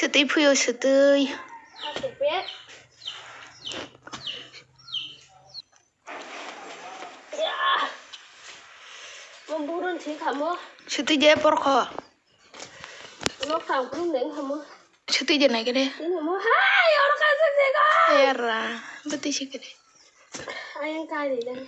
swtwi fuoi swtwi Memburuan sih kamu. swtwi je porko. Lo kamu belum neng kamu. swtwi je naik deh. Ini kamu. Hai orang kasih sih kok. Era, betul sih kede. Ayang kali dan.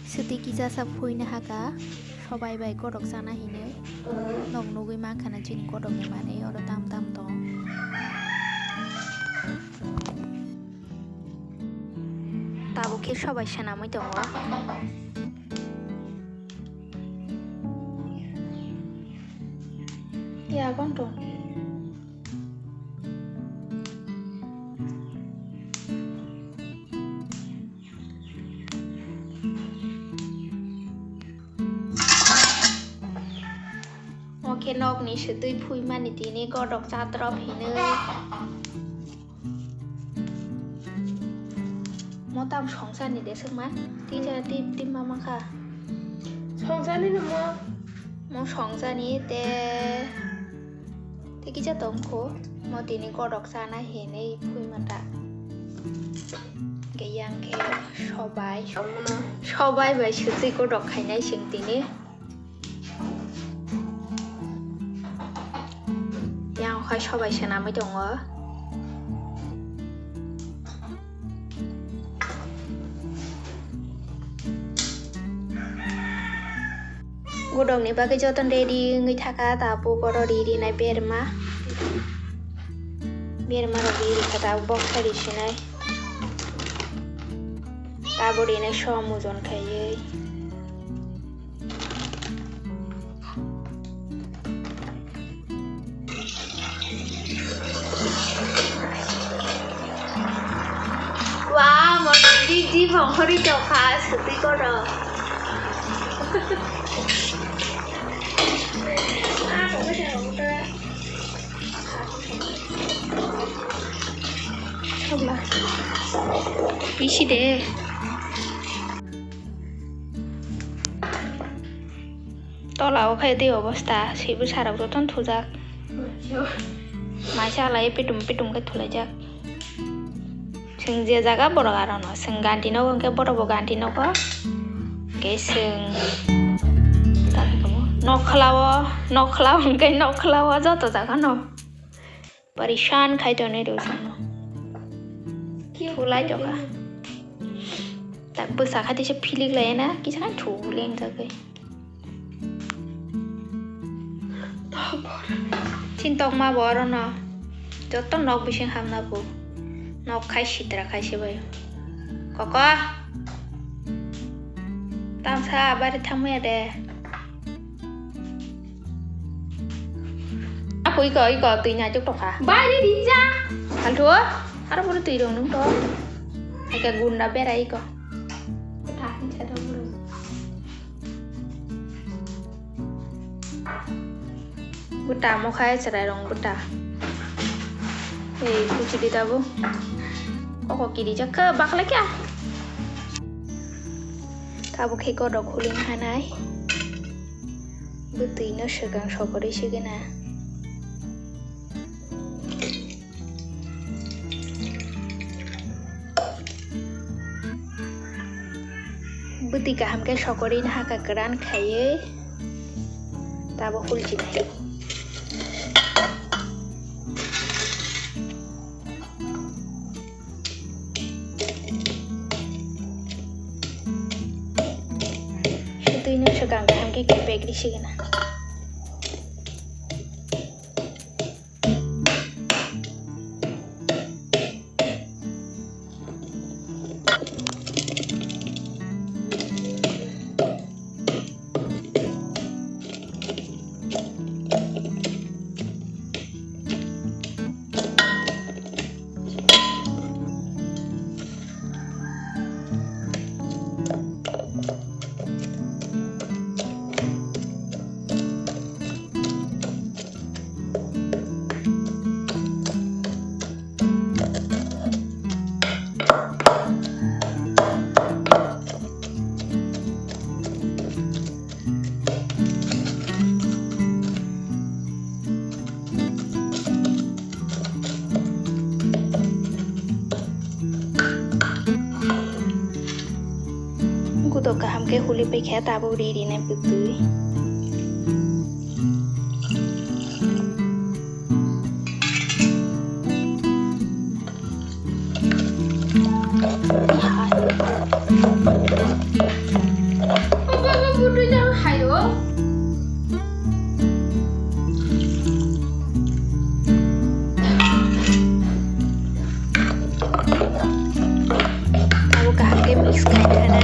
swtwi kisa sab fuoi na haka sobai bai Gudok sana hine nog nugui makhana jini Gudok ni mane oro tam tam to tabo ke sobai sanamoi tongo Ya konto. Oke nok nih swtwi fuoi mani tini Gudok satrop hine. Mau tam songsan nih deh semua. Tidak tim mama kah. Songsan ini mau. Mau songsan nih teh. Kita tunggu. Mau tini Gudok sana hine fuoi mata. Kayak yang kayak sobai bai swtwi Gudok kayaknya sing tini. Yang sobai sanamoi tongo. Gudok ni bagai jotan ready ngai thaka tapo koro ready nai berma ready kata box hari sinai tabo di nai shomujon kaye wah mau di penghori jauh swtwi Gudok Coba. Isi deh. Tolak kayak itu অবস্থা sibu sarap tuh ton tujak. Masalah pitum ke tulajak. Sing dia jaga boro karono, sing ganti no ke boro ganti no ko. Keseng. Tapi kamu noklawo ke noklawo jatuh jaga no. Perishan kayak itu nih dulu. Tulai juga. Tak besar hati saya pilih lain na, kita kan tuleng jaga. Cintok ma boro no. Jotong nok bising ham na bu. Nok kai sitra kai sibayo. Koko. Tamsa bari tamu ya deh. Aku iko tuinya cuk tok ah. Bari dija. Kaldo, harap buru tui dong nung tok. Eka gunda bera iko. Tahan cara buru. Buta mau kaya cerai dong buta. Kuci di tabu. Kok kiri jaka bak lagi ah. Tabu kayak kodok huling hanai. Butuh ino segang sokori sigena. Buti kaham ke sokori nah kegeran kaya. Tabu hul jinai. Ini segang kaham ke kepek di sini na. Gudok kaham ke huli pe kaya tabu diri ne putui. Apa budunya hayo? Tabu kaham ke mix kaya hanai.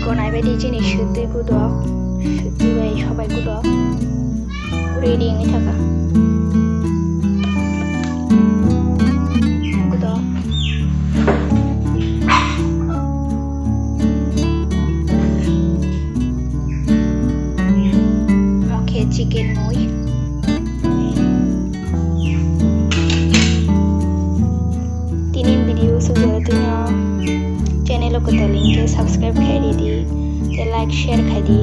Konai bedi jenis swtwi Gudok, swtwi fuoi Gudok. Ready ini taka. Gudok. Oke, chicken mui. Tinin video sudah channel को तो link subscribe कर दी, like share कर दी.